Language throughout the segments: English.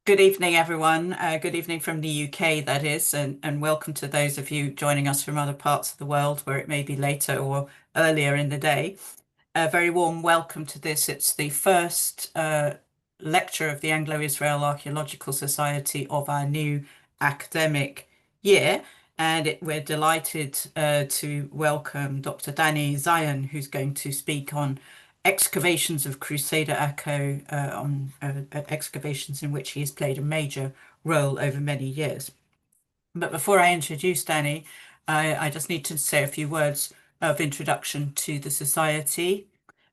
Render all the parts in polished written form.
Good evening, everyone. Good evening from the UK, that is, and welcome to those of you joining us from other parts of the world where it may be later or earlier in the day. A very warm welcome to this. It's the first lecture of the Anglo-Israel Archaeological Society of our new academic year, and we're delighted to welcome Dr. Danny Syon, who's going to speak on excavations of Crusader Akko, on excavations in which he has played a major role over many years. But before I introduce Danny, I just need to say a few words of introduction to the Society.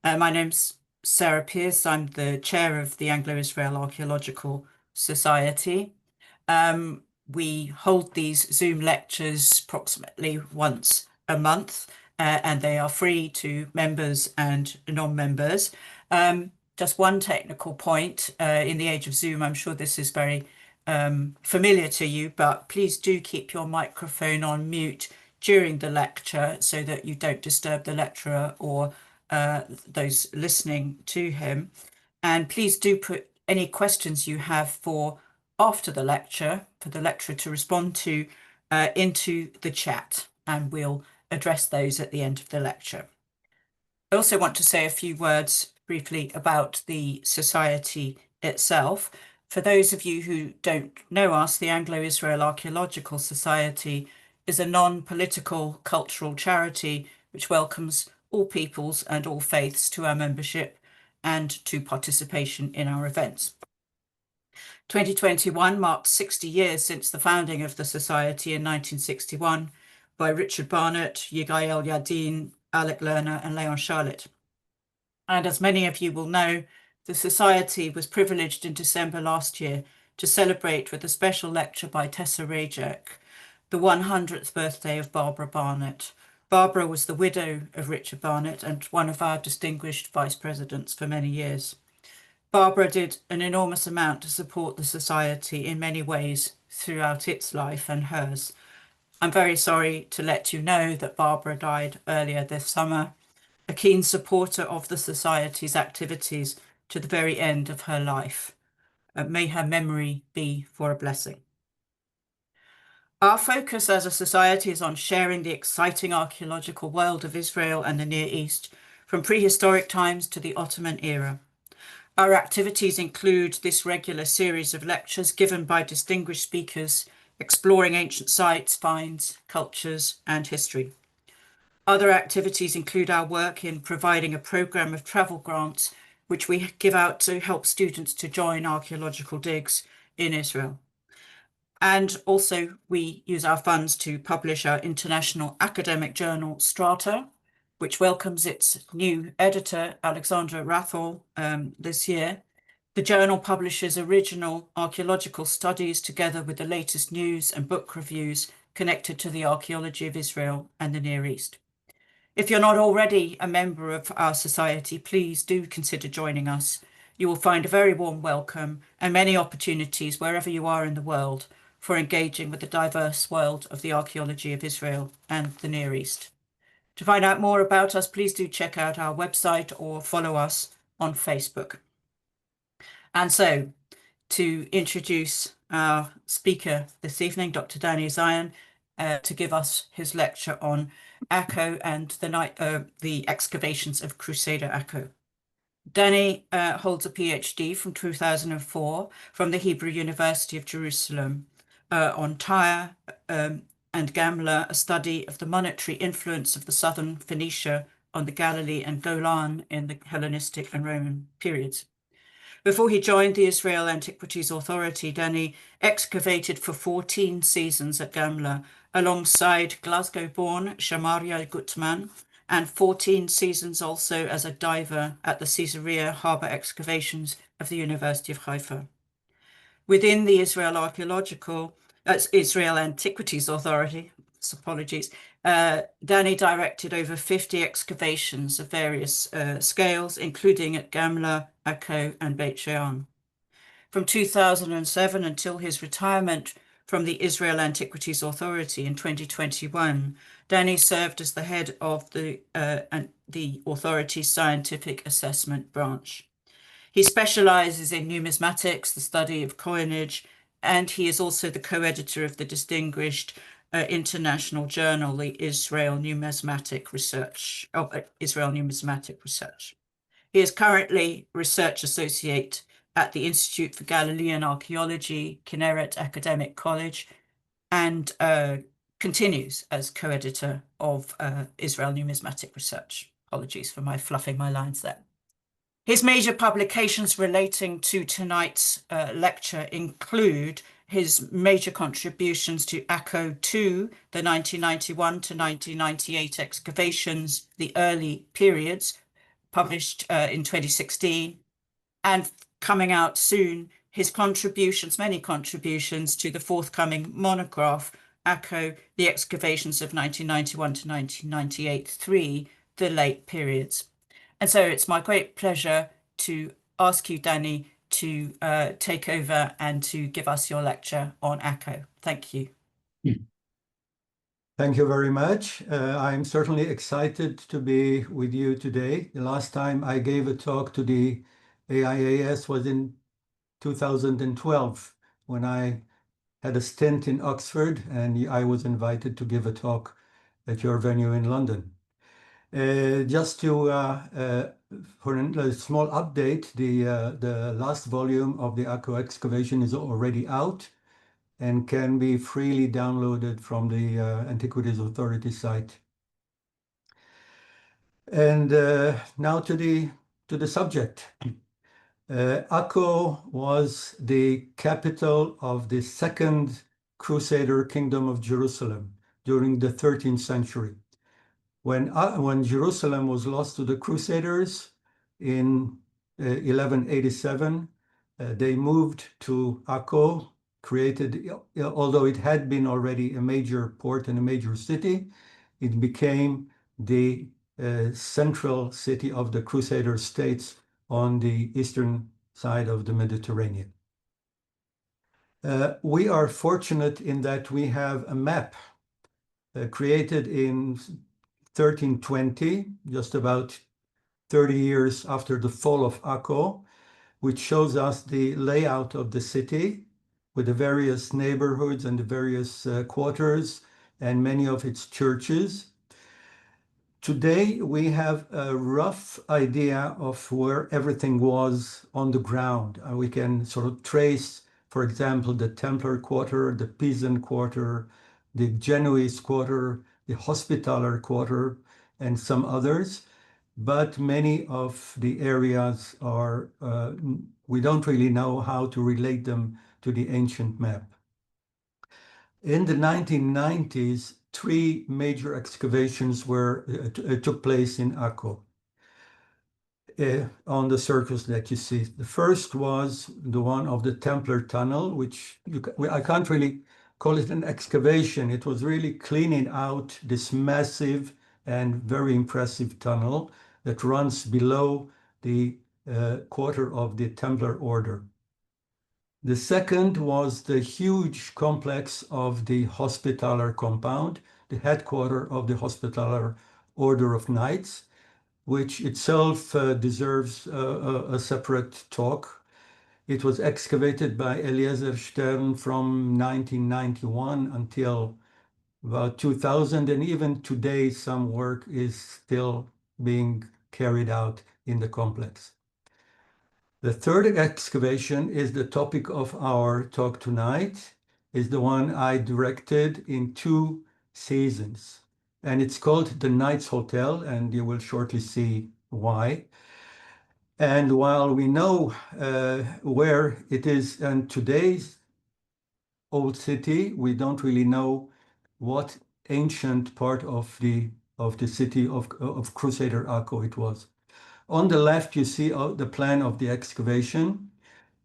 My name's Sarah Pearce. I'm the chair of the Anglo-Israel Archaeological Society. We hold these Zoom lectures approximately once a month, and they are free to members and non-members. Just one technical point, in the age of Zoom, I'm sure this is very familiar to you, but please do keep your microphone on mute during the lecture so that you don't disturb the lecturer or those listening to him. And please do put any questions you have for after the lecture, for the lecturer to respond to, into the chat, and we'll address those at the end of the lecture. I also want to say a few words briefly about the Society itself. For those of you who don't know us, the Anglo-Israel Archaeological Society is a non-political cultural charity which welcomes all peoples and all faiths to our membership and to participation in our events. 2021 marked 60 years since the founding of the Society in 1961 by Richard Barnett, Yigael Yadin, Alec Lerner, and Leon Charlotte. And as many of you will know, the Society was privileged in December last year to celebrate with a special lecture by Tessa Rajek, the 100th birthday of Barbara Barnett. Barbara was the widow of Richard Barnett and one of our distinguished vice presidents for many years. Barbara did an enormous amount to support the Society in many ways throughout its life and hers. I'm very sorry to let you know that Barbara died earlier this summer, a keen supporter of the Society's activities to the very end of her life. May her memory be for a blessing. Our focus as a society is on sharing the exciting archaeological world of Israel and the Near East, from prehistoric times to the Ottoman era. Our activities include this regular series of lectures given by distinguished speakers exploring ancient sites, finds, cultures, and history. Other activities include our work in providing a programme of travel grants, which we give out to help students to join archaeological digs in Israel. And also we use our funds to publish our international academic journal, Strata, which welcomes its new editor, Alexandra Rathol, this year. The journal publishes original archaeological studies together with the latest news and book reviews connected to the archaeology of Israel and the Near East. If you're not already a member of our society, please do consider joining us. You will find a very warm welcome and many opportunities wherever you are in the world for engaging with the diverse world of the archaeology of Israel and the Near East. To find out more about us, please do check out our website or follow us on Facebook. And so, to introduce our speaker this evening, Dr. Danny Syon, to give us his lecture on Akko and the excavations of Crusader Akko. Danny holds a PhD from 2004 from the Hebrew University of Jerusalem on Tyre and Gamla, a study of the monetary influence of the southern Phoenicia on the Galilee and Golan in the Hellenistic and Roman periods. Before he joined the Israel Antiquities Authority, Danny excavated for 14 seasons at Gamla alongside Glasgow-born Shamaria Gutman, and 14 seasons also as a diver at the Caesarea harbour excavations of the University of Haifa. Within the Israel Antiquities Authority, apologies, Danny directed over 50 excavations of various scales, including at Gamla, Akko, and Beit Shean. From 2007 until his retirement from the Israel Antiquities Authority in 2021, Danny served as the head of the authority's scientific assessment branch. He specializes in numismatics, the study of coinage, and he is also the co-editor of the distinguished international journal, the Israel Numismatic Research, Israel Numismatic Research. He is currently research associate at the Institute for Galilean Archaeology, Kinneret Academic College, and continues as co-editor of Israel Numismatic Research. Apologies for my fluffing my lines there. His major publications relating to tonight's lecture include his major contributions to Akko 2, the 1991 to 1998 excavations, the early periods, published in 2016, and coming out soon, his contributions, many contributions to the forthcoming monograph, Akko, the excavations of 1991 to 1998, 3, the late periods. And so it's my great pleasure to ask you, Danny, to take over and to give us your lecture on Akko. Thank you. Thank you very much. I'm certainly excited to be with you today. The last time I gave a talk to the AIAS was in 2012 when I had a stint in Oxford and I was invited to give a talk at your venue in London. Just to for a small update, the last volume of the Akko excavation is already out and can be freely downloaded from the Antiquities Authority site. And now to the subject. Akko was the capital of the second Crusader kingdom of Jerusalem during the 13th century. When Jerusalem was lost to the Crusaders in 1187, they moved to Akko, created, although it had been already a major port and a major city, it became the central city of the Crusader states on the eastern side of the Mediterranean. We are fortunate in that we have a map created in 1320, just about 30 years after the fall of Akko, which shows us the layout of the city with the various neighborhoods and the various quarters and many of its churches. Today, we have a rough idea of where everything was on the ground. We can sort of trace, for example, the Templar quarter, the Pisan quarter, the Genoese quarter, the Hospitaller quarter, and some others. But many of the areas are, we don't really know how to relate them to the ancient map. In the 1990s, 3 major excavations took place in Akko on the circles that you see. The first was the one of the Templar tunnel, which I can't really call it an excavation. It was really cleaning out this massive and very impressive tunnel that runs below the quarter of the Templar order. The second was the huge complex of the Hospitaller compound, the headquarters of the Hospitaller Order of Knights, which itself deserves a separate talk. It was excavated by Eliezer Stern from 1991 until about 2000, and even today some work is still being carried out in the complex. The third excavation is the topic of our talk tonight, is the one I directed in 2 seasons. And it's called the Knights Hotel, and you will shortly see why. And while we know where it is in today's old city, we don't really know what ancient part of the city of Crusader Akko it was. On the left, you see the plan of the excavation.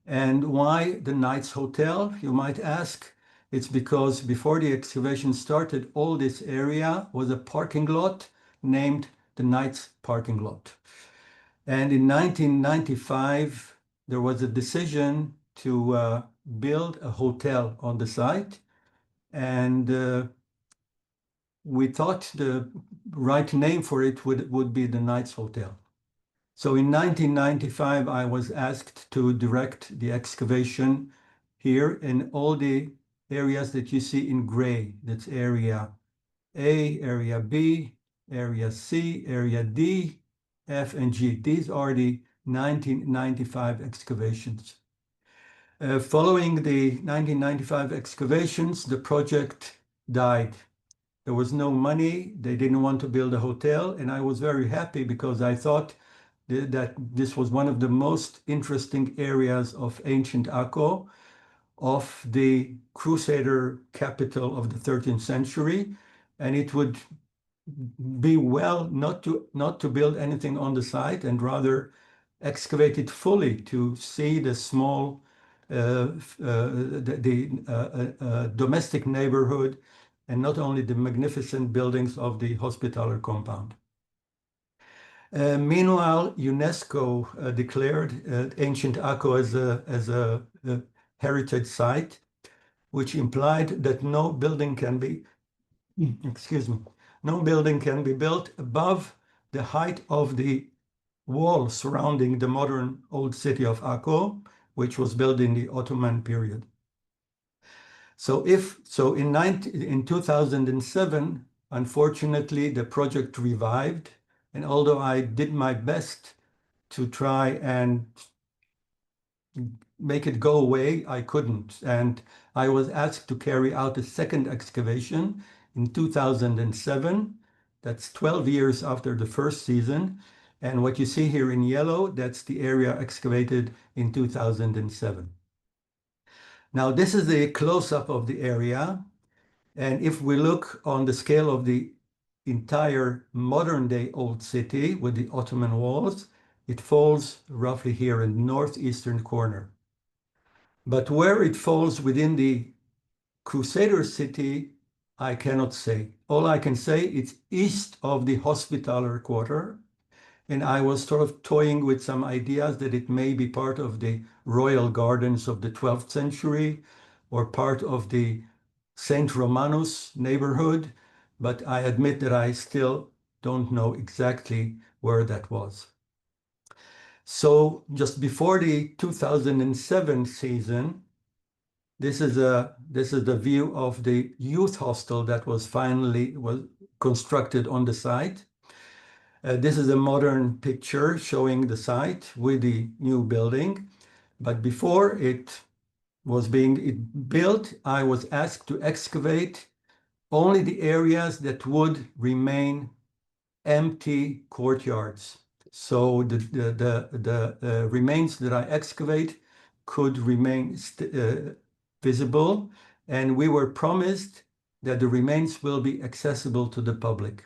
And why the Knights Hotel, you might ask? It's because before the excavation started, all this area was a parking lot named the Knights Parking Lot. And in 1995, there was a decision to build a hotel on the site. And we thought the right name for it would be the Knights Hotel. So in 1995, I was asked to direct the excavation here in all the areas that you see in gray. That's area A, area B, area C, area D, F, and G. These are the 1995 excavations. Following the 1995 excavations, the project died. There was no money. They didn't want to build a hotel. And I was very happy because I thought that this was one of the most interesting areas of ancient Akko, of the Crusader capital of the 13th century. And it would be well not to build anything on the site and rather excavate it fully to see the small domestic neighborhood and not only the magnificent buildings of the hospitaller compound. Meanwhile, UNESCO declared ancient Akko as a heritage site, which implied that no building can be, excuse me, no building can be built above the height of the wall surrounding the modern old city of Akko, which was built in the Ottoman period. So in 2007, unfortunately, the project revived. And although I did my best to try and make it go away, I couldn't. And I was asked to carry out a second excavation in 2007. That's 12 years after the first season. And what you see here in yellow, that's the area excavated in 2007. Now, this is a close-up of the area. And if we look on the scale of the entire modern-day old city with the Ottoman walls, it falls roughly here in the northeastern corner. But where it falls within the Crusader city, I cannot say. All I can say, it's east of the Hospitaller Quarter. And I was sort of toying with some ideas that it may be part of the royal gardens of the 12th century or part of the Saint Romanus neighborhood, but I admit that I still don't know exactly where that was. So just before the 2007 season, this is the view of the youth hostel that was constructed on the site. This is a modern picture showing the site with the new building. But before it was being built, I was asked to excavate only the areas that would remain empty courtyards. So the remains that I excavate could remain visible, and we were promised that the remains will be accessible to the public.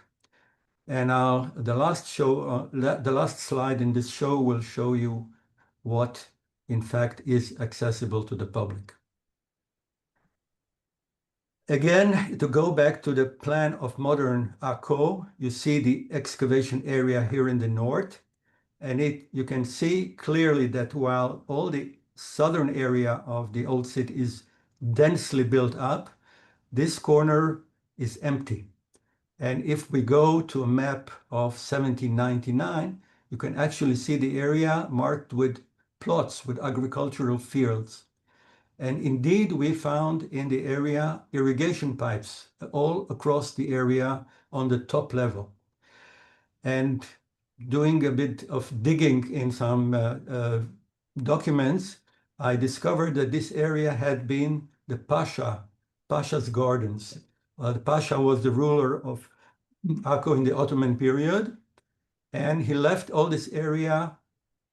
And the last slide in this show will show you what, in fact, is accessible to the public. Again, to go back to the plan of modern Akko, you see the excavation area here in the north, and you can see clearly that while all the southern area of the old city is densely built up, this corner is empty. And if we go to a map of 1799, you can actually see the area marked with plots with agricultural fields. And indeed, we found in the area irrigation pipes all across the area on the top level. And doing a bit of digging in some documents, I discovered that this area had been the Pasha's gardens. The Pasha was the ruler of Akko in the Ottoman period, and he left all this area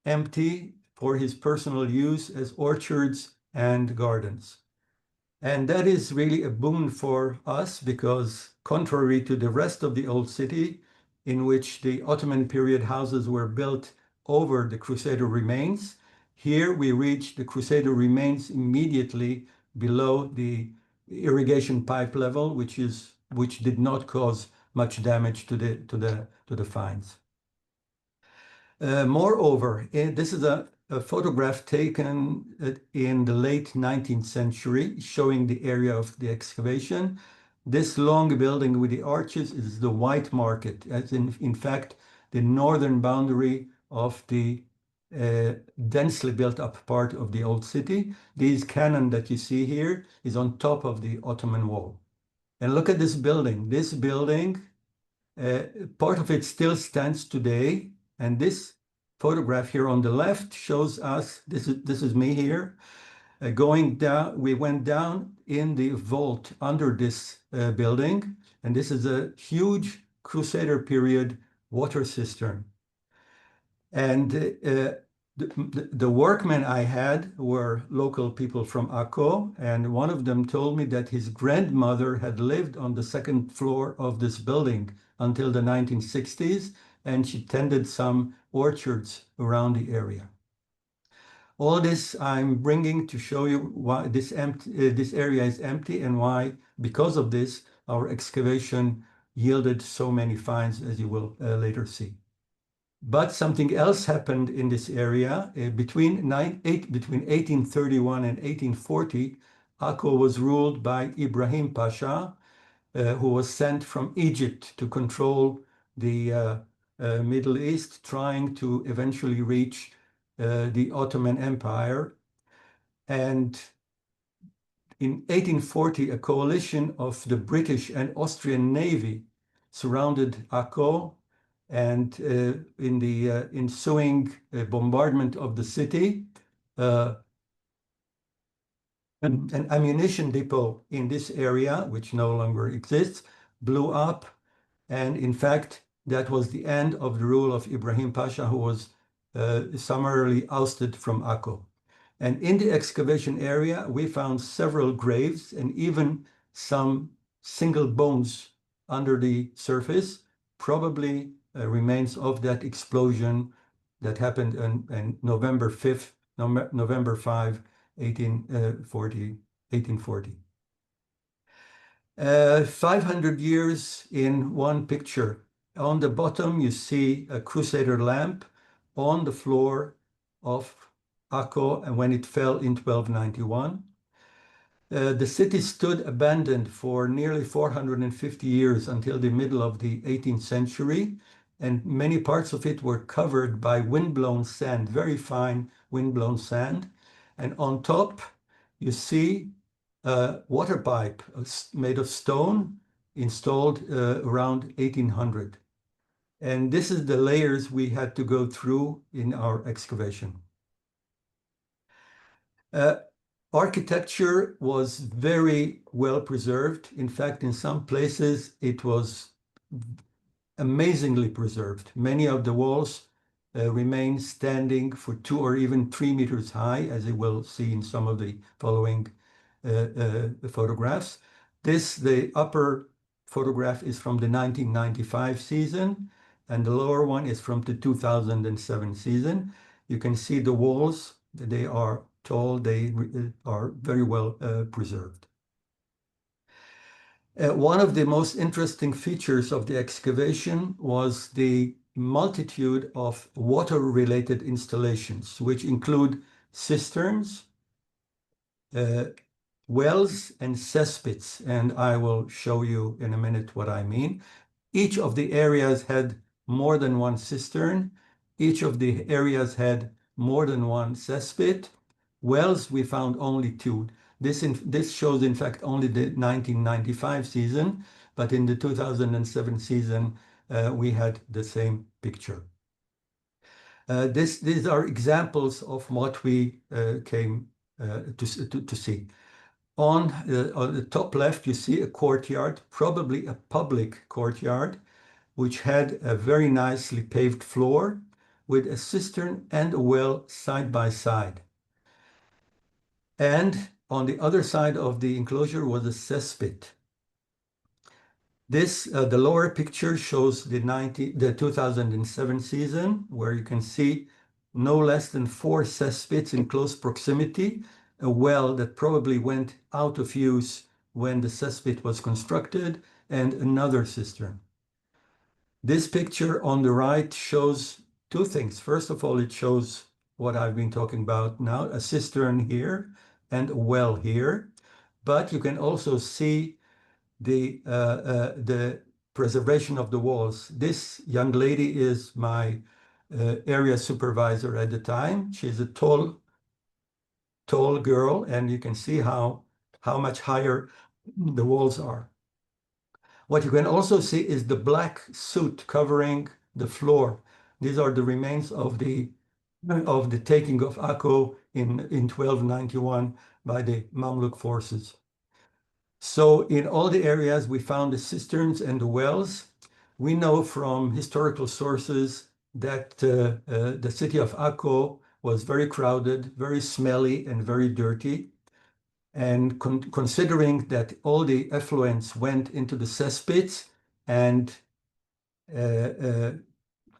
empty for his personal use as orchards and gardens. And that is really a boon for us because contrary to the rest of the old city, in which the Ottoman period houses were built over the Crusader remains, here we reach the Crusader remains immediately below the irrigation pipe level, which did not cause much damage to the finds. Moreover, this is a photograph taken in the late 19th century showing the area of the excavation. This long building with the arches is the White Market, as in fact, the northern boundary of the densely built up part of the old city. These cannon that you see here is on top of the Ottoman wall. And look at this building. This building, part of it still stands today. And this photograph here on the left shows us, this is me here, going down. We went down in the vault under this building. And this is a huge Crusader period water cistern. And the workmen I had were local people from Akko, and one of them told me that his grandmother had lived on the second floor of this building until the 1960s, and she tended some orchards around the area. All this I'm bringing to show you why this area is empty and why, because of this, our excavation yielded so many finds, as you will later see. But something else happened in this area. Between 1831 and 1840, Akko was ruled by Ibrahim Pasha, who was sent from Egypt to control the Middle East, trying to eventually reach the Ottoman Empire. And in 1840, a coalition of the British and Austrian Navy surrounded Akko, and in the ensuing bombardment of the city, an ammunition depot in this area, which no longer exists, blew up. And in fact, that was the end of the rule of Ibrahim Pasha, who was summarily ousted from Akko. And in the excavation area, we found several graves and even some single bones under the surface, probably remains of that explosion that happened on November 5, 1840. 500 years in one picture. On the bottom, you see a Crusader lamp on the floor of Akko, and when it fell in 1291. The city stood abandoned for nearly 450 years until the middle of the 18th century, and many parts of it were covered by windblown sand, very fine windblown sand. And on top, you see a water pipe made of stone installed around 1800. And this is the layers we had to go through in our excavation. Architecture was very well preserved. In fact, in some places, it was amazingly preserved. Many of the walls remain standing for 2 or even 3 meters high, as you will see in some of the following photographs. The upper photograph is from the 1995 season, and the lower one is from the 2007 season. You can see the walls, they are tall, they are very well preserved. One of the most interesting features of the excavation was the multitude of water-related installations, which include cisterns, wells, and cesspits, and I will show you in a minute what I mean. Each of the areas had more than one cistern. Each of the areas had more than one cesspit. Wells, we found only 2. This shows, in fact, only the 1995 season, but in the 2007 season, we had the same picture. These are examples of what we came to see. On the top left, you see a courtyard, probably a public courtyard, which had a very nicely paved floor with a cistern and a well side by side. And on the other side of the enclosure was a cesspit. The lower picture shows the 2007 season, where you can see no less than 4 cesspits in close proximity, a well that probably went out of use when the cesspit was constructed, and another cistern. This picture on the right shows 2 things. First of all, it shows what I've been talking about now, a cistern here and a well here. But you can also see the preservation of the walls. This young lady is my area supervisor at the time. She's a tall girl, and you can see how much higher the walls are. What you can also see is the black soot covering the floor. These are the remains of the taking of Akko in 1291 by the Mamluk forces. So in all the areas we found the cisterns and the wells. We know from historical sources that the city of Akko was very crowded, very smelly, and very dirty. And considering that all the effluents went into the cesspits and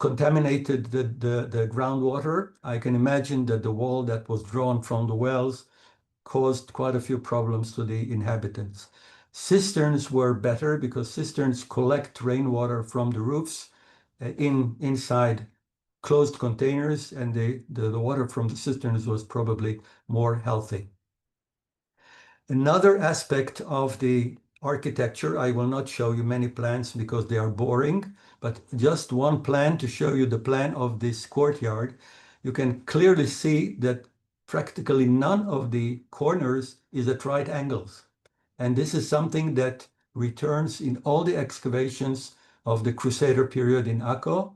contaminated the groundwater, I can imagine that the wall that was drawn from the wells caused quite a few problems to the inhabitants. Cisterns were better because cisterns collect rainwater from the roofs inside closed containers, and the water from the cisterns was probably more healthy. Another aspect of the architecture, I will not show you many plans because they are boring, but just one plan to show you the plan of this courtyard. You can clearly see that practically none of the corners is at right angles. And this is something that returns in all the excavations of the Crusader period in Akko,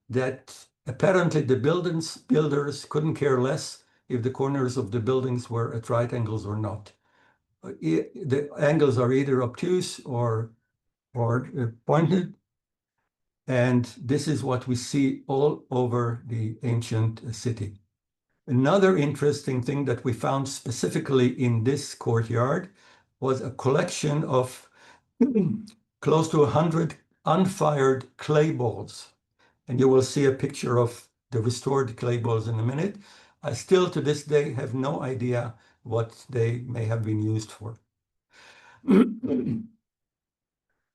that apparently the builders couldn't care less if the corners of the buildings were at right angles or not. The angles are either obtuse or pointed, and this is what we see all over the ancient city. Another interesting thing that we found specifically in this courtyard was a collection of close to 100 unfired clay balls. And you will see a picture of the restored clay balls in a minute. I still, to this day, have no idea what they may have been used for.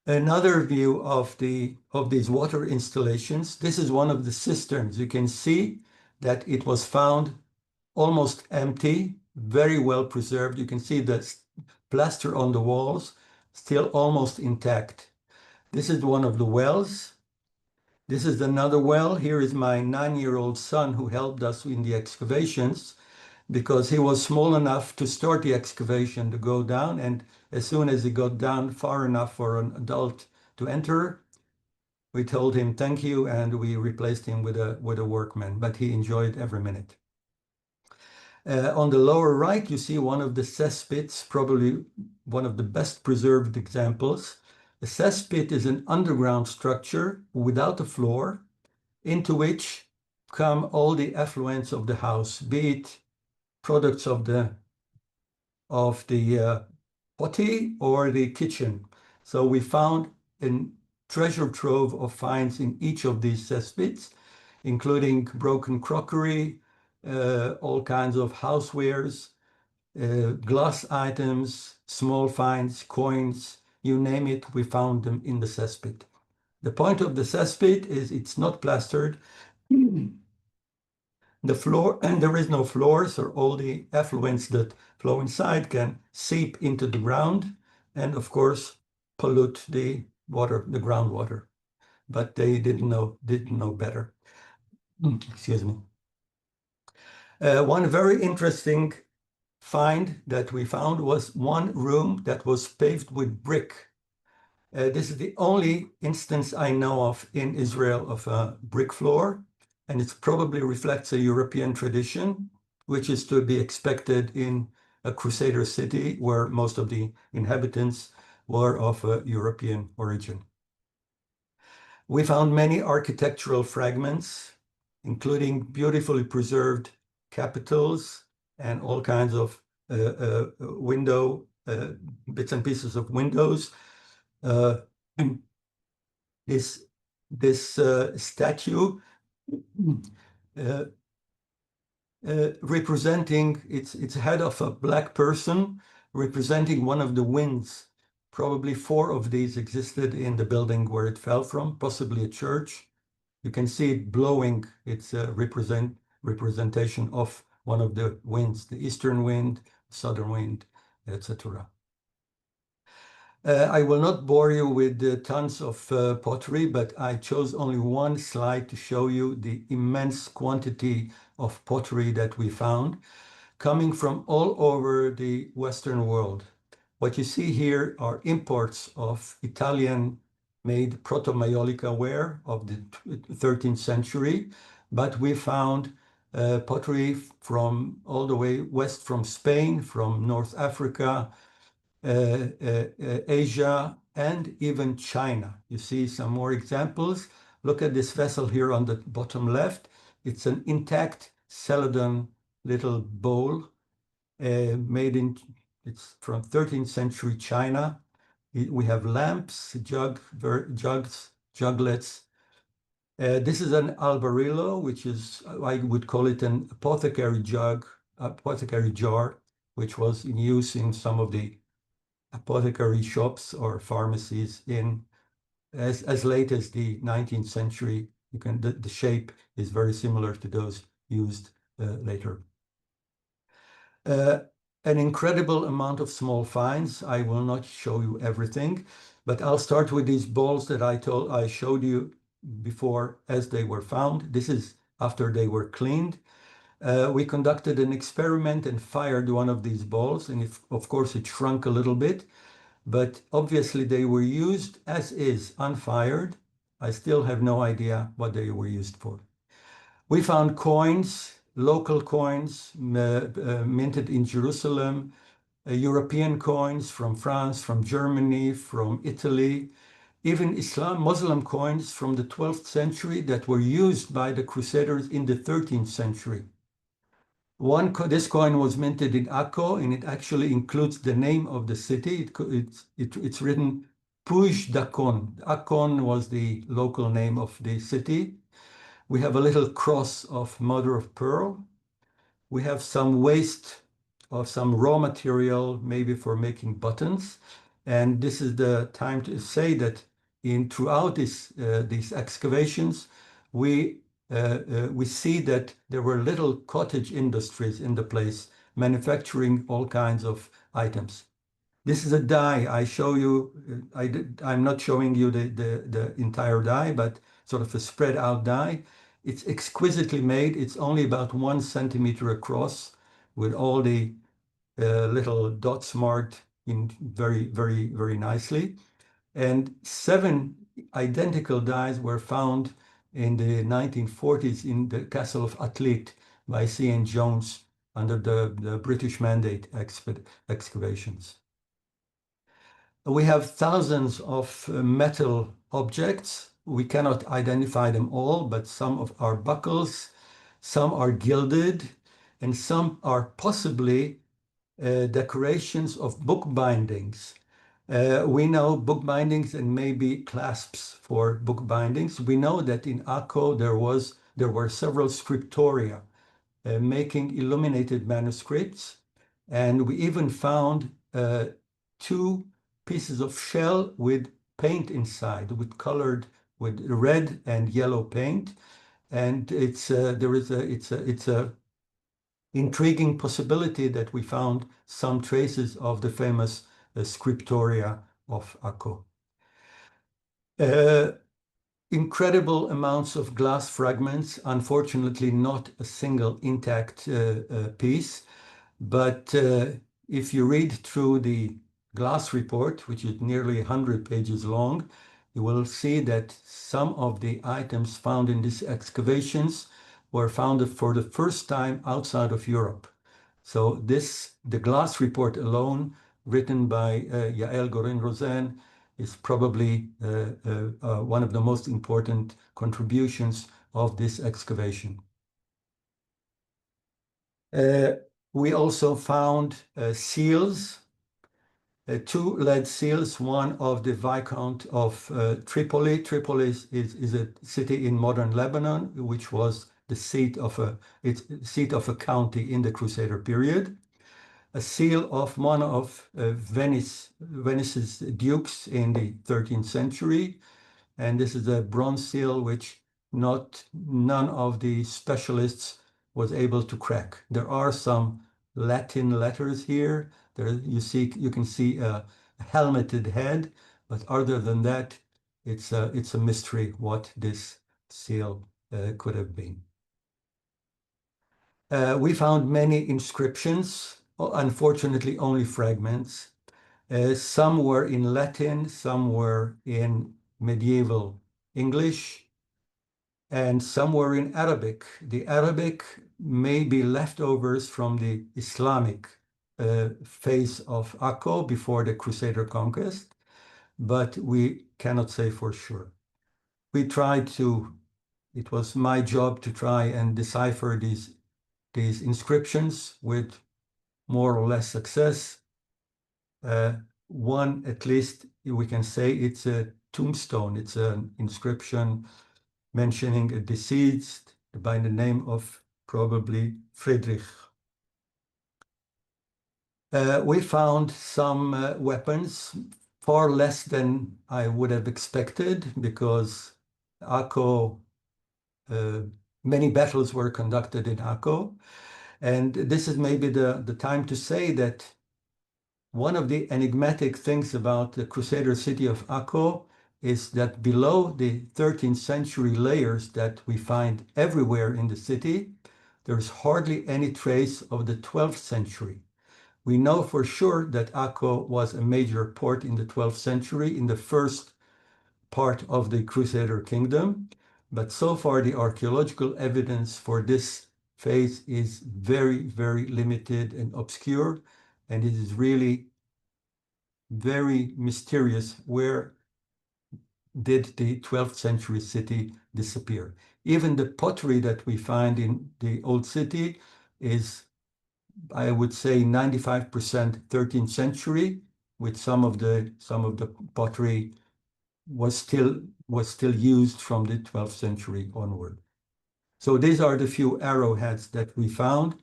Another view of these water installations. This is one of the cisterns. You can see that it was found almost empty, very well preserved. You can see the plaster on the walls still almost intact. This is one of the wells. This is another well. Here is my 9-year-old son who helped us in the excavations, because he was small enough to start the excavation to go down, and as soon as he got down far enough for an adult to enter, we told him thank you, and we replaced him with a workman, but he enjoyed every minute. On the lower right, you see one of the cesspits, probably one of the best preserved examples. A cesspit is an underground structure without a floor, into which come all the effluents of the house, be it products of the potty or the kitchen. So we found a treasure trove of finds in each of these cesspits, including broken crockery, all kinds of housewares, glass items, small finds, coins, you name it, we found them in the cesspit. The point of the cesspit is it's not plastered. The floor, and there is no floor, so all the effluents that flow inside can seep into the ground and, of course, pollute the water, the groundwater. But they didn't know better. Excuse me. One very interesting find that we found was one room that was paved with brick. This is the only instance I know of in Israel of a brick floor, and it probably reflects a European tradition, which is to be expected in a Crusader city where most of the inhabitants were of a European origin. We found many architectural fragments, including beautifully preserved capitals and all kinds of window bits and pieces of windows. This statue representing its head of a black person, representing one of the winds. Probably 4 of these existed in the building where it fell from, possibly a church. You can see it blowing. It's a representation of one of the winds, the eastern wind, southern wind, etc. I will not bore you with tons of pottery, but I chose only one slide to show you the immense quantity of pottery that we found coming from all over the Western world. What you see here are imports of Italian-made proto-Maiolica ware of the 13th century, but we found pottery from all the way west from Spain, from North Africa, Asia, and even China. You see some more examples. Look at this vessel here on the bottom left. It's an intact Celadon little bowl it's from 13th century China. We have lamps, jugs, juglets. This is an albarillo, which is, I would call it an apothecary jar, which was in use in some of the apothecary shops or pharmacies in as late as the 19th century. The shape is very similar to those used later. An incredible amount of small finds. I will not show you everything, but I'll start with these balls that I showed you before as they were found. This is after they were cleaned. We conducted an experiment and fired one of these balls, and of course it shrunk a little bit, but obviously they were used as is, unfired. I still have no idea what they were used for. We found coins, local coins minted in Jerusalem, European coins from France, from Germany, from Italy, even Muslim coins from the 12th century that were used by the Crusaders in the 13th century. This coin was minted in Akko, and it actually includes the name of the city. It's written Puj Dakon. Akon was the local name of the city. We have a little cross of mother of pearl. We have some waste of some raw material, maybe for making buttons. And this is the time to say that throughout these excavations, we see that there were little cottage industries in the place, manufacturing all kinds of items. This is a die. I show you, I'm not showing you the entire die, but sort of a spread out die. It's exquisitely made. It's only about 1 centimeter across with all the little dots marked in very, very, very nicely. And 7 identical dies were found in the 1940s in the Castle of Atlit by C.N. Jones under the British Mandate excavations. We have thousands of metal objects. We cannot identify them all, but some of our buckles, some are gilded, and some are possibly decorations of book bindings. We know book bindings and maybe clasps for book bindings. We know that in Akko there were several scriptoria making illuminated manuscripts, and we even found 2 pieces of shell with paint inside, with red and yellow paint, and it's a intriguing possibility that we found some traces of the famous scriptoria of Akko. Incredible amounts of glass fragments, unfortunately not a single intact piece, but if you read through the glass report, which is nearly 100 pages long, you will see that some of the items found in these excavations were found for the first time outside of Europe. So the glass report alone, written by Yael Gorin-Rosen, is probably one of the most important contributions of this excavation. We also found seals, 2 lead seals, one of the Viscount of Tripoli. Tripoli is a city in modern Lebanon, which was the seat of a county in the Crusader period. A seal of one of Venice's dukes in the 13th century, and this is a bronze seal which none of the specialists was able to crack. There are some Latin letters here. You can see helmeted head, but other than that, it's a mystery what this seal could have been. We found many inscriptions, unfortunately only fragments. Some were in Latin, some were in medieval English, and some were in Arabic. The Arabic may be leftovers from the Islamic phase of Akko before the Crusader conquest, but we cannot say for sure. We tried to, it was my job to try and decipher these inscriptions with more or less success. One, at least, we can say it's a tombstone. It's an inscription mentioning a deceased by the name of probably Friedrich. We found some weapons, far less than I would have expected, because Akko, many battles were conducted in Akko. And this is maybe the time to say that one of the enigmatic things about the Crusader city of Akko is that below the 13th century layers that we find everywhere in the city, there's hardly any trace of the 12th century. We know for sure that Akko was a major port in the 12th century, in the first part of the Crusader kingdom, but so far the archaeological evidence for this phase is very, very limited and obscure, and it is really very mysterious. Where did the 12th century city disappear? Even the pottery that we find in the old city is, I would say, 95% 13th century, with some of the pottery was still used from the 12th century onward. So these are the few arrowheads that we found.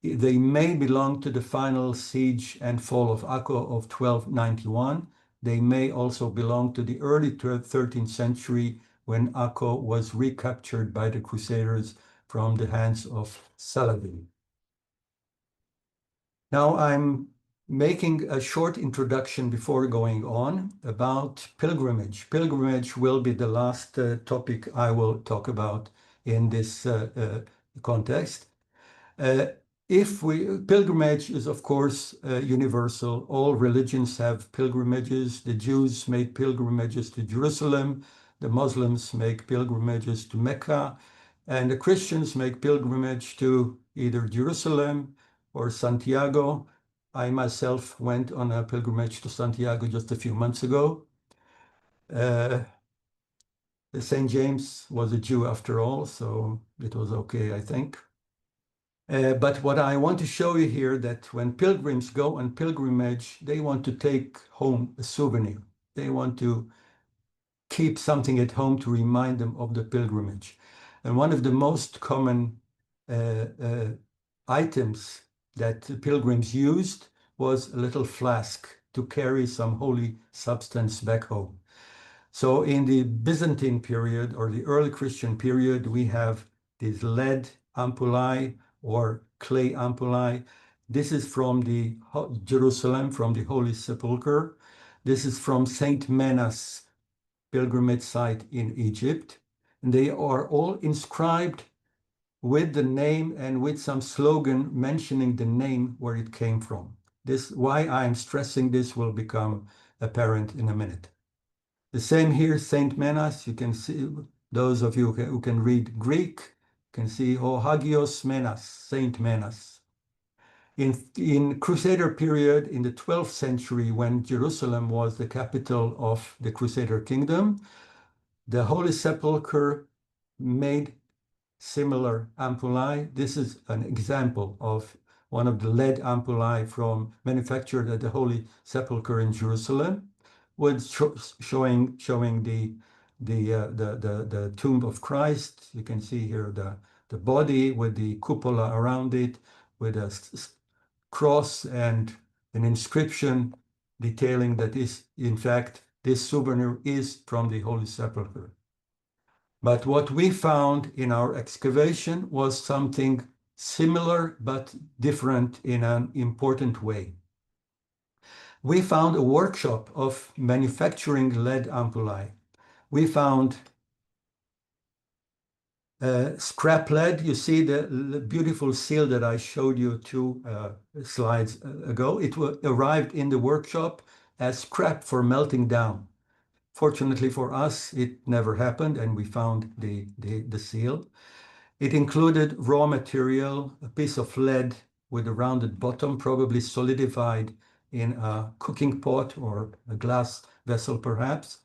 They may belong to the final siege and fall of Akko of 1291. They may also belong to the early 13th century, when Akko was recaptured by the Crusaders from the hands of Saladin. Now I'm making a short introduction before going on about pilgrimage. Pilgrimage will be the last topic I will talk about in this context. Pilgrimage is, of course, universal. All religions have pilgrimages. The Jews make pilgrimages to Jerusalem. The Muslims make pilgrimages to Mecca. And the Christians make pilgrimage to either Jerusalem or Santiago. I myself went on a pilgrimage to Santiago just a few months ago. St. James was a Jew after all, so it was okay, I think. But what I want to show you here, that when pilgrims go on pilgrimage, they want to take home a souvenir. They want to keep something at home to remind them of the pilgrimage. And one of the most common items that pilgrims used was a little flask to carry some holy substance back home. So in the Byzantine period, or the early Christian period, we have these lead ampullae or clay ampullae. This is from the Jerusalem, from the Holy Sepulchre. This is from Saint Menas pilgrimage site in Egypt. And they are all inscribed with the name and with some slogan mentioning the name where it came from. This, why I'm stressing this, will become apparent in a minute. The same here, Saint Menas. You can see, those of you who can read Greek can see, O Hagios Menas, Saint Menas. In Crusader period, in the 12th century, when Jerusalem was the capital of the Crusader kingdom, the Holy Sepulchre made similar ampullae. This is an example of one of the lead ampullae manufactured at the Holy Sepulchre in Jerusalem, with showing the tomb of Christ. You can see here the body with the cupola around it, with a cross and an inscription detailing that is, in fact, this souvenir is from the Holy Sepulchre. But what we found in our excavation was something similar but different in an important way. We found a workshop of manufacturing lead ampullae. We found scrap lead. You see the beautiful seal that I showed you 2 slides ago. It arrived in the workshop as scrap for melting down. Fortunately for us, it never happened, and we found the seal. It included raw material, a piece of lead with a rounded bottom, probably solidified in a cooking pot or a glass vessel, perhaps.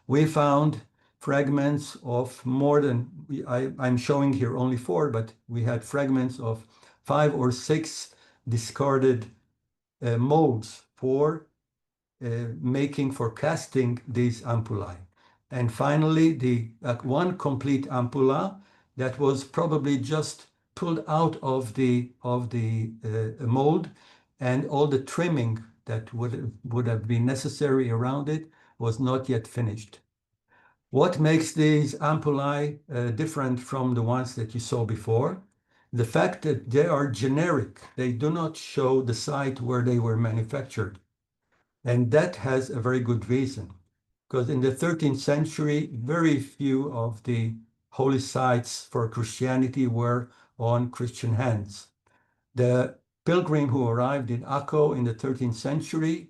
We found fragments of more than, I'm showing here only 4, but we had fragments of 5 or 6 discarded molds for for casting these ampullae. And finally, the one complete ampulla that was probably just pulled out of the mold, and all the trimming that would have been necessary around it was not yet finished. What makes these ampullae different from the ones that you saw before? The fact that they are generic. They do not show the site where they were manufactured. And that has a very good reason, because in the 13th century, very few of the holy sites for Christianity were on Christian hands. The pilgrim who arrived in Akko in the 13th century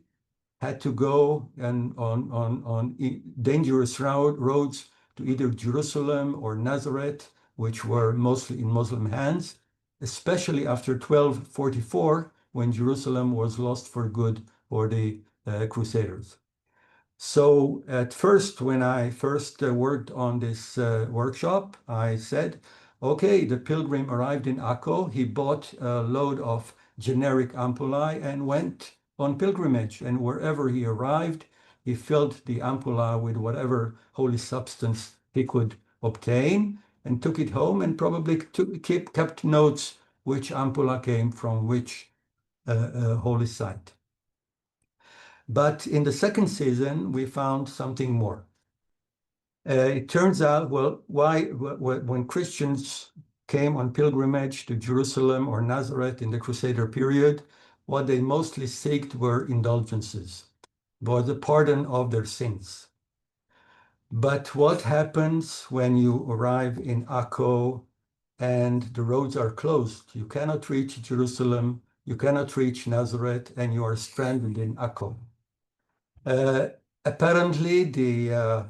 had to go on dangerous roads to either Jerusalem or Nazareth, which were mostly in Muslim hands, especially after 1244, when Jerusalem was lost for good for the Crusaders. So at first, when I first worked on this workshop, I said, okay, the pilgrim arrived in Akko. He bought a load of generic ampullae and went on pilgrimage. And wherever he arrived, he filled the ampulla with whatever holy substance he could obtain and took it home, and probably kept notes which ampulla came from which holy site. But in the second season, we found something more. It turns out, well, when Christians came on pilgrimage to Jerusalem or Nazareth in the Crusader period, what they mostly sought were indulgences, was the pardon of their sins. But what happens when you arrive in Akko and the roads are closed? You cannot reach Jerusalem, you cannot reach Nazareth, and you are stranded in Akko. Apparently, the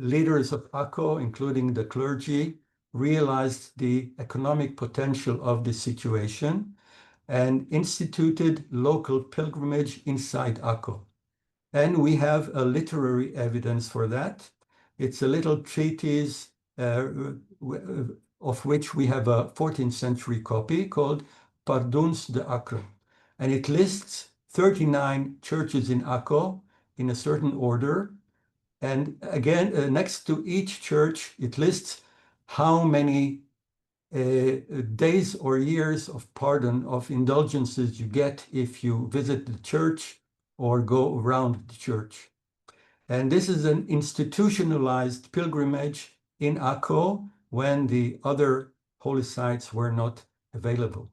leaders of Akko, including the clergy, realized the economic potential of this situation and instituted local pilgrimage inside Akko. And we have a literary evidence for that. It's a little treatise of which we have a 14th century copy called Pardons de Acre. And it lists 39 churches in Akko in a certain order. And again, next to each church, it lists how many days or years of pardon, of indulgences you get if you visit the church or go around the church. And this is an institutionalized pilgrimage in Akko when the other holy sites were not available.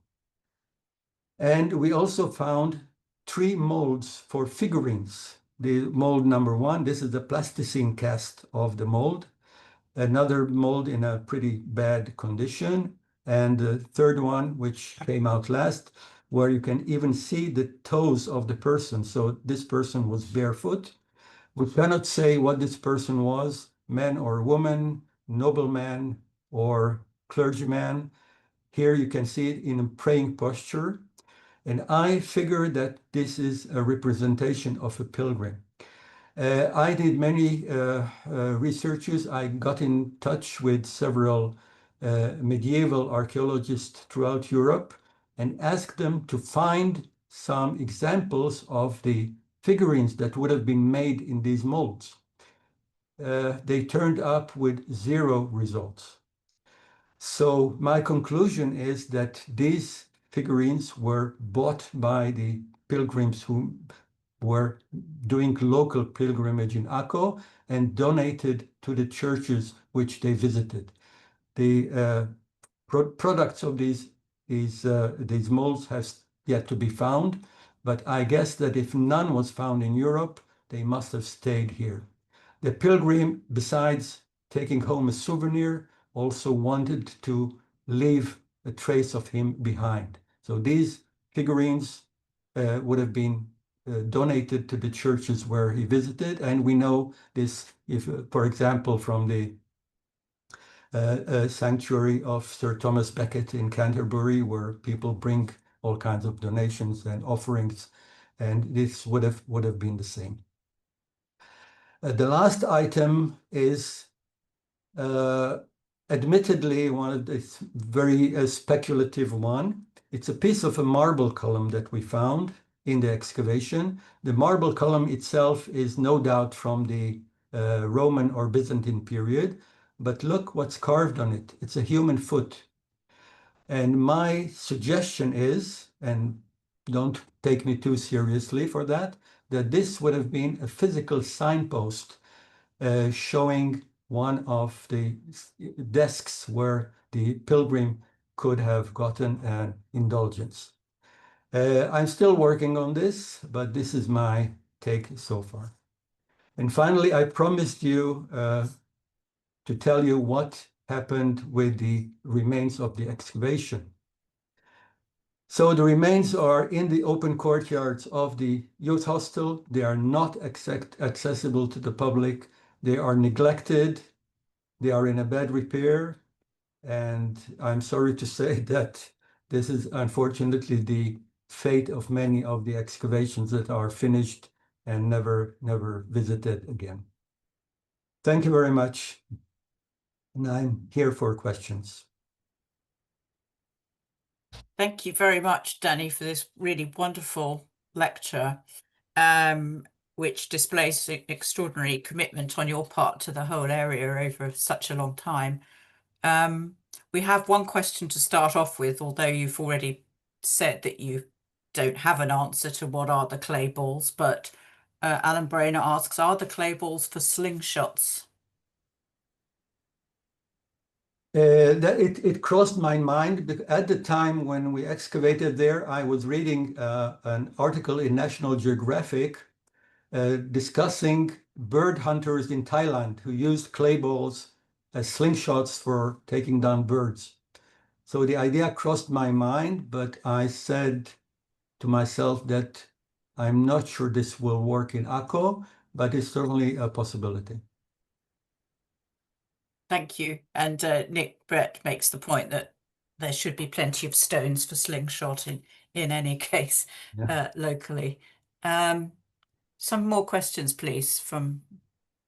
And we also found 3 molds for figurines. The mold number 1, this is the plasticine cast of the mold. Another mold in a pretty bad condition. And the third one, which came out last, where you can even see the toes of the person. So this person was barefoot. We cannot say what this person was, man or woman, nobleman or clergyman. Here you can see it in a praying posture. And I figure that this is a representation of a pilgrim. I did many researches. I got in touch with several medieval archaeologists throughout Europe and asked them to find some examples of the figurines that would have been made in these molds. They turned up with 0 results. So my conclusion is that these figurines were bought by the pilgrims who were doing local pilgrimage in Akko and donated to the churches which they visited. The products of these molds has yet to be found, but I guess that if none was found in Europe, they must have stayed here. The pilgrim, besides taking home a souvenir, also wanted to leave a trace of him behind. So these figurines would have been donated to the churches where he visited, and we know this, if, for example, from the sanctuary of Sir Thomas Becket in Canterbury, where people bring all kinds of donations and offerings, and this would have been the same. The last item is admittedly one of this very speculative one. It's a piece of a marble column that we found in the excavation. The marble column itself is no doubt from the Roman or Byzantine period, but look what's carved on it. It's a human foot. And my suggestion is, and don't take me too seriously for that, that this would have been a physical signpost showing one of the desks where the pilgrim could have gotten an indulgence. I'm still working on this, but this is my take so far. And finally, I promised you to tell you what happened with the remains of the excavation. So the remains are in the open courtyards of the youth hostel. They are not accessible to the public. They are neglected. They are in a bad repair. And I'm sorry to say that this is unfortunately the fate of many of the excavations that are finished and never visited again. Thank you very much. And I'm here for questions. Thank you very much, Danny, for this really wonderful lecture, which displays extraordinary commitment on your part to the whole area over such a long time. We have one question to start off with, although you've already said that you don't have an answer to what are the clay balls, but Alan Brainer asks, are the clay balls for slingshots? It crossed my mind. At the time when we excavated there, I was reading an article in National Geographic discussing bird hunters in Thailand who used clay balls as slingshots for taking down birds. So the idea crossed my mind, but I said to myself that I'm not sure this will work in Akko, but it's certainly a possibility. Thank you. And Nick Brett makes the point that there should be plenty of stones for slingshot in any case, locally. Some more questions, please, from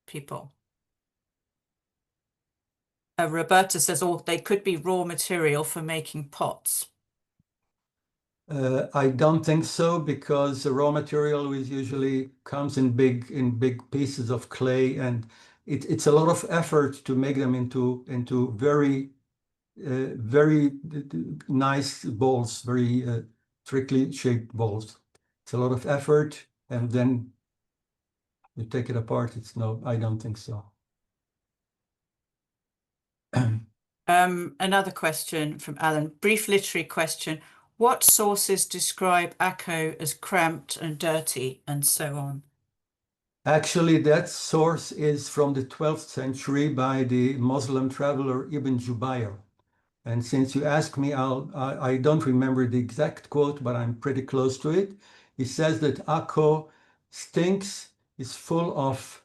people. Roberta says, oh, they could be raw material for making pots. I don't think so, because the raw material usually comes in big pieces of clay, and it's a lot of effort to make them into very nice balls, very strictly shaped balls. It's a lot of effort, and then you take it apart. I don't think so. Another question from Alan, brief literary question. What sources describe Akko as cramped and dirty and so on? Actually, that source is from the 12th century by the Muslim traveler Ibn Jubayr. And since you asked me, I don't remember the exact quote, but I'm pretty close to it. He says that Akko stinks, is full of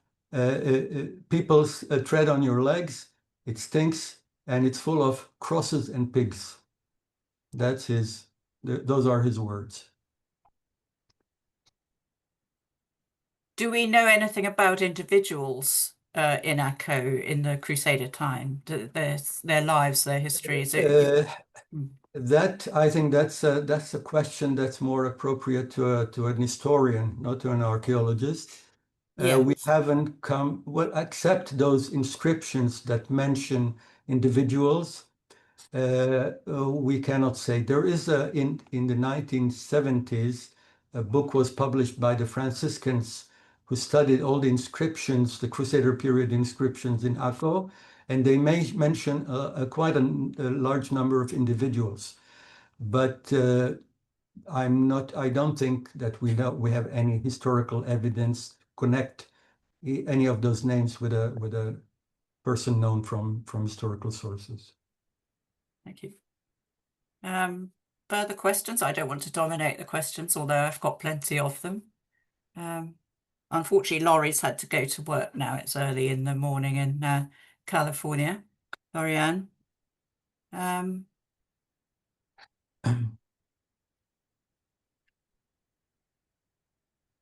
people's tread on your legs. It stinks, and it's full of crosses and pigs. Those are his words. Do we know anything about individuals in Akko in the Crusader time? Their lives, their histories? That I think that's a question that's more appropriate to an historian, not to an archaeologist. We haven't come, well, except those inscriptions that mention individuals. We cannot say. There is in the 1970s, a book was published by the Franciscans who studied all the inscriptions, the Crusader period inscriptions in Akko, and they may mention quite a large number of individuals. But I don't think that we have any historical evidence connect any of those names with a person known from historical sources. Thank you. Further questions? I don't want to dominate the questions, although I've got plenty of them. Unfortunately, Laurie's had to go to work now. It's early in the morning in California. Laurie-Anne.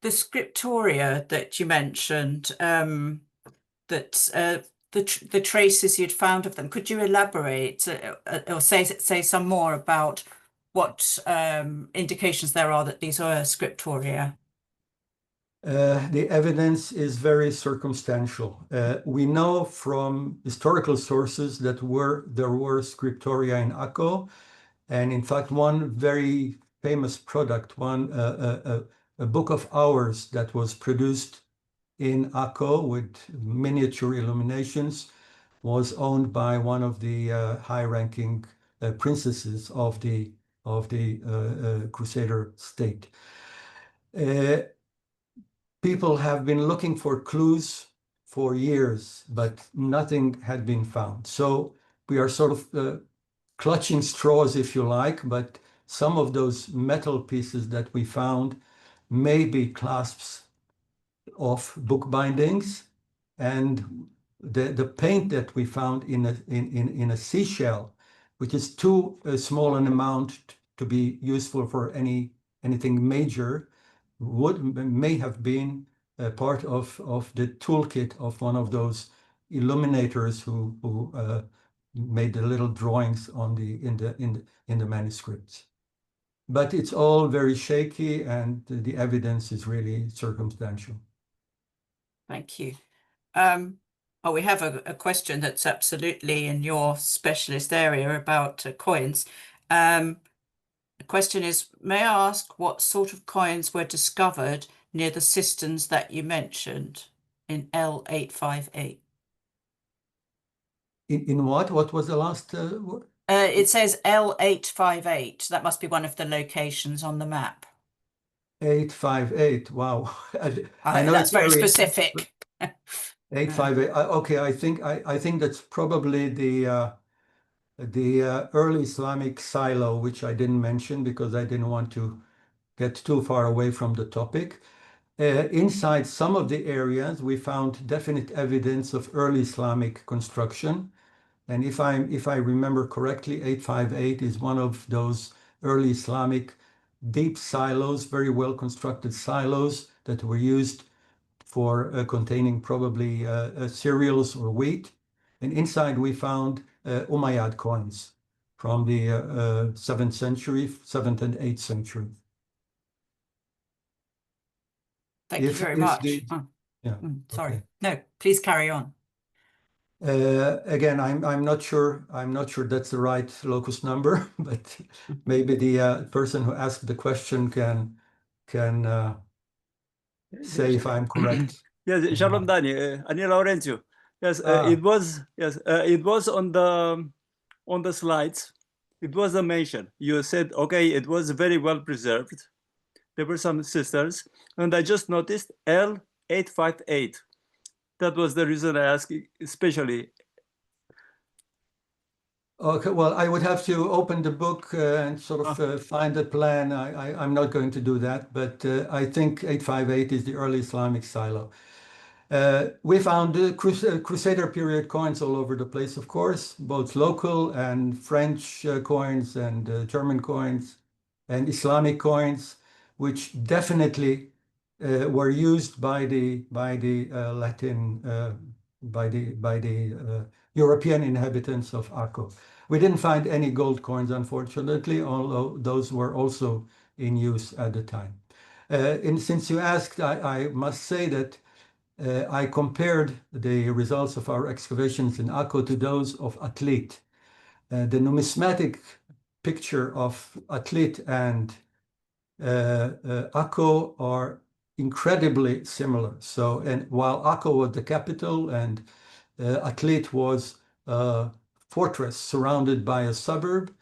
The scriptoria that you mentioned, that the traces you'd found of them, could you elaborate or say some more about what indications there are that these are scriptoria? The evidence is very circumstantial. We know from historical sources that there were scriptoria in Akko, and in fact, one very famous product, a book of hours that was produced in Akko with miniature illuminations, was owned by one of the high-ranking princesses of the Crusader state. People have been looking for clues for years, but nothing had been found. So we are sort of clutching straws, if you like, but some of those metal pieces that we found may be clasps of book bindings, and the paint that we found in a seashell, which is too small an amount to be useful for anything major, may have been part of the toolkit of one of those illuminators who made the little drawings in the manuscripts. But it's all very shaky, and the evidence is really circumstantial. Thank you. Oh, we have a question that's absolutely in your specialist area about coins. The question is, may I ask what sort of coins were discovered near the cisterns that you mentioned in L858? In what? What was the last word? It says L858. That must be one of the locations on the map. 858. Wow. I know That's it's very area specific. 858. Okay, I think that's probably the early Islamic silo, which I didn't mention because I didn't want to get too far away from the topic. Inside some of the areas, we found definite evidence of early Islamic construction. And if I remember correctly, 858 is one of those early Islamic deep silos, very well constructed silos that were used for containing probably cereals or wheat. And inside we found Umayyad coins from the 7th century, 7th and 8th century. Thank you very much. Yeah. Sorry. Okay. No, please carry on. Again, I'm not sure. I'm not sure that's the right locus number, but maybe the person who asked the question can say if I'm correct. Yes, Shalom Dani, Ani Laurentiu. Yes, it was on the slides. It was a mention. You said, okay, it was very well preserved. There were some cisterns, and I just noticed L858. That was the reason I asked, especially. Okay, well, I would have to open the book and sort of find the plan. I'm not going to do that, but I think 858 is the early Islamic silo. We found Crusader period coins all over the place, of course, both local and French coins and German coins and Islamic coins, which definitely were used by the European inhabitants of Akko. We didn't find any gold coins, unfortunately, although those were also in use at the time. And since you asked, I must say that I compared the results of our excavations in Akko to those of Atlit. The numismatic picture of Atlit and Akko are incredibly similar. So, and while Akko was the capital and Atlit was a fortress surrounded by a suburb,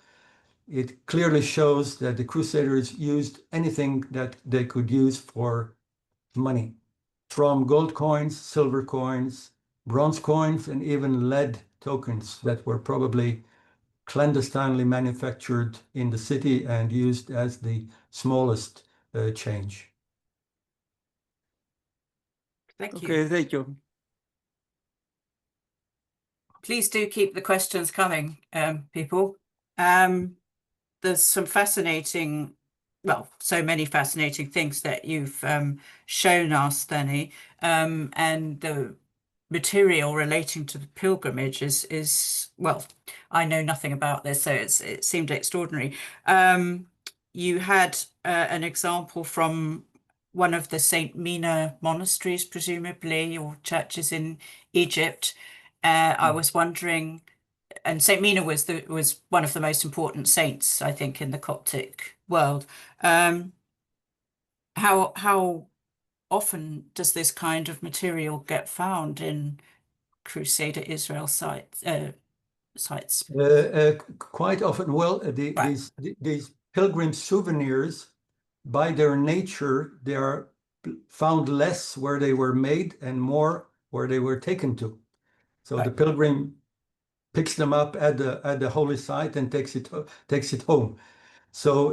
it clearly shows that the Crusaders used anything that they could use for money, from gold coins, silver coins, bronze coins, and even lead tokens that were probably clandestinely manufactured in the city and used as the smallest change. Thank you. Okay, thank you. Please do keep the questions coming, people. There's some fascinating, well, so many fascinating things that you've shown us, Danny, and the material relating to the pilgrimage is well, I know nothing about this, so it seemed extraordinary. You had an example from one of the Saint Mina monasteries, presumably, or churches in Egypt. I was wondering, and Saint Mina was one of the most important saints, I think, in the Coptic world. How often does this kind of material get found in Crusader Israel sites? Quite often, well, Right, these pilgrim souvenirs, by their nature, they are found less where they were made and more where they were taken to. So the right. pilgrim picks them up at the holy site and takes it home. So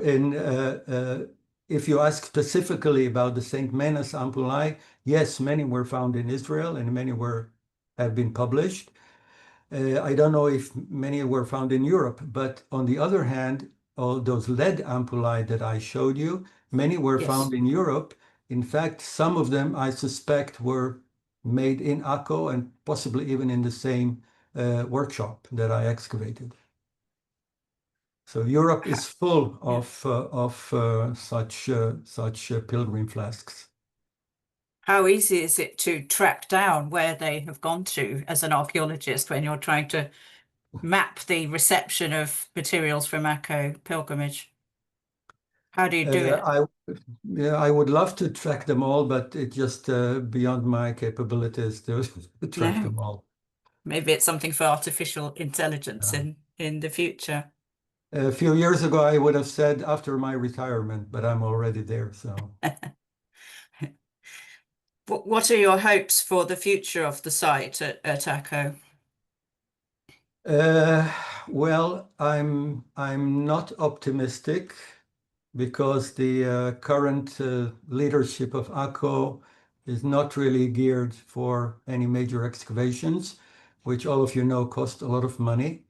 if you ask specifically about the Saint Menas Ampulai, yes, many were found in Israel and many have been published. I don't know if many were found in Europe, but on the other hand, all those lead ampullae that I showed you, many were Yes. found in Europe. In fact, some of them I suspect were made in Akko and possibly even in the same workshop that I excavated. So Europe is full of such pilgrim flasks. How easy is it to track down where they have gone to as an archaeologist when you're trying to map the reception of materials from Akko pilgrimage? How do you do it? I would love to track them all, but it's just beyond my capabilities to track No, them all. maybe it's something for artificial intelligence Yeah. in the future. A few years ago, I would have said after my retirement, but I'm already there. So, What are your hopes for the future of the site at Akko? uh, well, I'm not optimistic because the current leadership of Akko is not really geared for any major excavations, which all of you know cost a lot of money.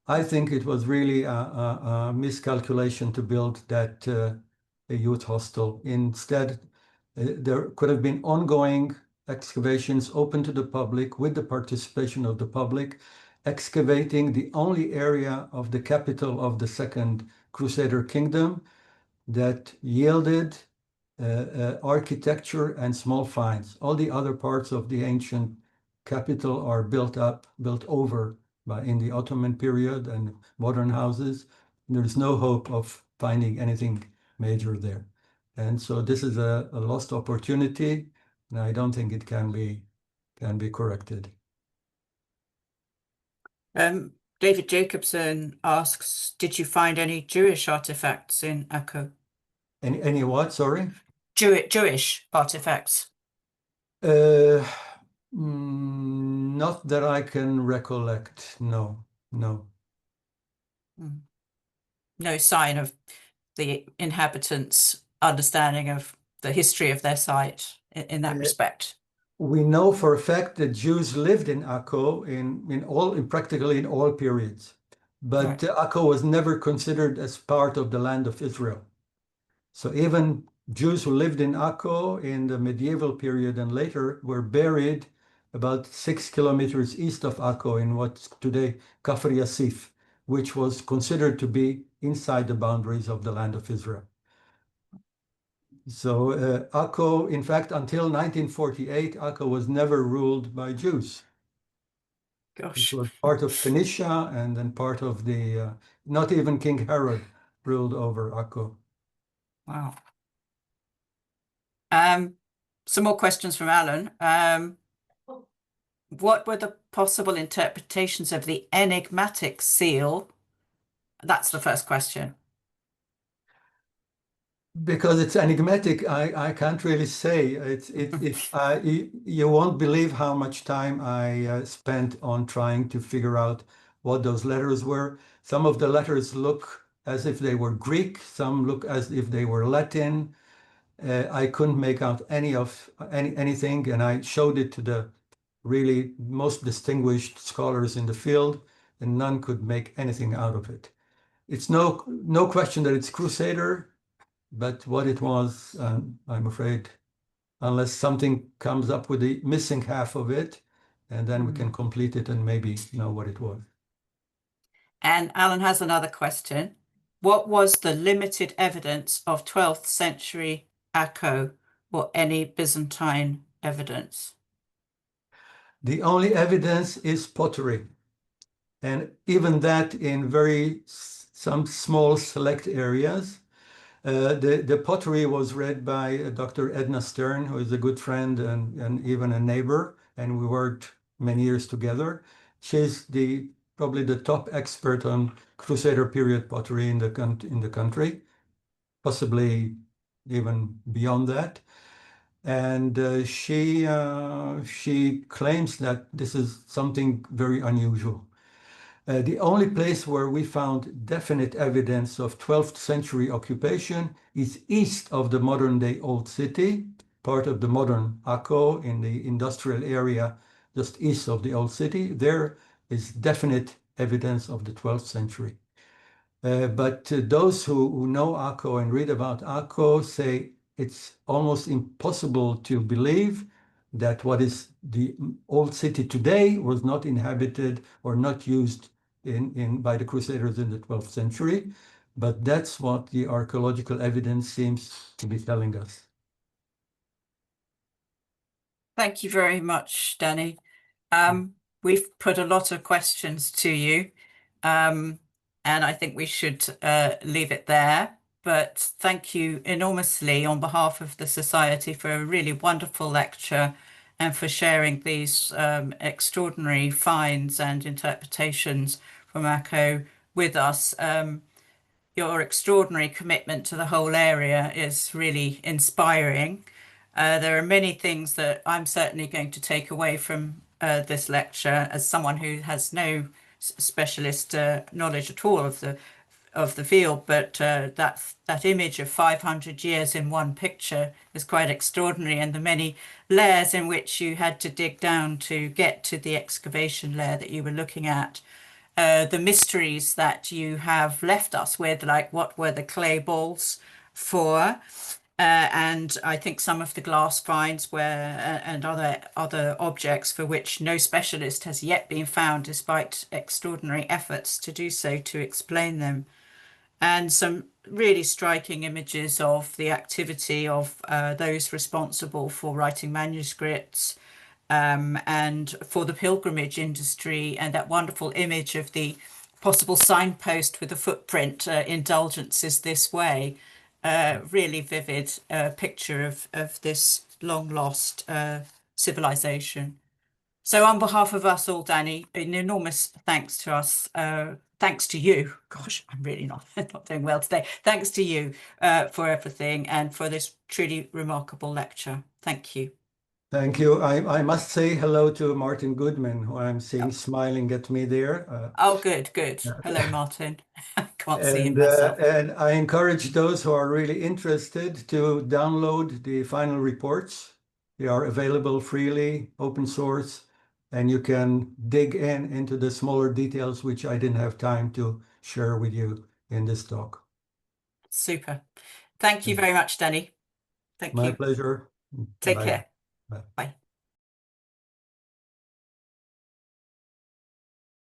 I think it was really a miscalculation to build that youth hostel. Instead, there could have been ongoing excavations open to the public with the participation of the public, excavating the only area of the capital of the Second Crusader Kingdom that yielded architecture and small finds. All the other parts of the ancient capital are built over in the Ottoman period and modern houses. There's no hope of finding anything major there. And so this is a lost opportunity, and I don't think it can be corrected. David Jacobson asks, did you find any Jewish artifacts in Akko? Any what? Sorry? Jewish artifacts? Uh, Not that I can recollect. No, no. No sign of the inhabitants' understanding of the history of their site in that respect. We know for a fact that Jews lived in Akko practically in all periods, but Right. Akko was never considered as part of the land of Israel. So even Jews who lived in Akko in the medieval period and later were buried about 6 kilometers east of Akko in what's today Kafr Yassif, which was considered to be inside the boundaries of the land of Israel. So Akko, in fact, until 1948, Akko was never ruled by Jews. It Gosh. was part of Phoenicia and then part of not even King Herod ruled over Akko. Wow. Some more questions from Alan. What were the possible interpretations of the enigmatic seal That's the first question. Because it's enigmatic, I can't really say. You won't believe how much time I spent on trying to figure out what those letters were. Some of the letters look as if they were Greek, some look as if they were Latin. I couldn't make out anything, and I showed it to the really most distinguished scholars in the field, and none could make anything out of it. It's no question that it's Crusader, but what it was, I'm afraid, unless something comes up with the missing half of it, and then we can complete it and maybe know what it was. And Alan has another question. What was the limited evidence of 12th century Akko or any Byzantine evidence? The only evidence is pottery, and even that in some small select areas. The pottery was read by Dr. Edna Stern, who is a good friend and even a neighbor, and we worked many years together. She's probably the top expert on Crusader period pottery in the country, possibly even beyond that. And she claims that this is something very unusual. The only place where we found definite evidence of 12th century occupation is east of the modern-day Old City, part of the modern Akko in the industrial area just east of the Old City. There is definite evidence of the 12th century. But those who know Akko and read about Akko say it's almost impossible to believe that what is the Old City today was not inhabited or not used by the Crusaders in the 12th century, but that's what the archaeological evidence seems to be telling us. Thank you very much, Danny. We've put a lot of questions to you, and I think we should leave it there. But thank you enormously on behalf of the Society for a really wonderful lecture and for sharing these extraordinary finds and interpretations from Akko with us. Your extraordinary commitment to the whole area is really inspiring. There are many things that I'm certainly going to take away from this lecture as someone who has no specialist knowledge at all of the field, but that image of 500 years in one picture is quite extraordinary, and the many layers in which you had to dig down to get to the excavation layer that you were looking at. The mysteries that you have left us with, like what were the clay balls for? And I think some of the glass finds and other objects for which no specialist has yet been found, despite extraordinary efforts to do so, to explain them. And some really striking images of the activity of those responsible for writing manuscripts, and for the pilgrimage industry, and that wonderful image of the possible signpost with a footprint, indulgences this way. Really vivid picture of this long lost civilization. So on behalf of us all, Danny, an enormous thanks to us. Thanks to you. Gosh, I'm really not doing well today. Thanks to you for everything and for this truly remarkable lecture. Thank you. Thank you. I must say hello to Martin Goodman, who I'm seeing smiling at me there. Oh, good. Hello, Martin. I can't see him myself. And I encourage those who are really interested to download the final reports. They are available freely, open source, and you can dig into the smaller details, which I didn't have time to share with you in this talk. Super. Thank you very much, Danny. Thank you. My pleasure. Take Bye. care. Bye. Bye.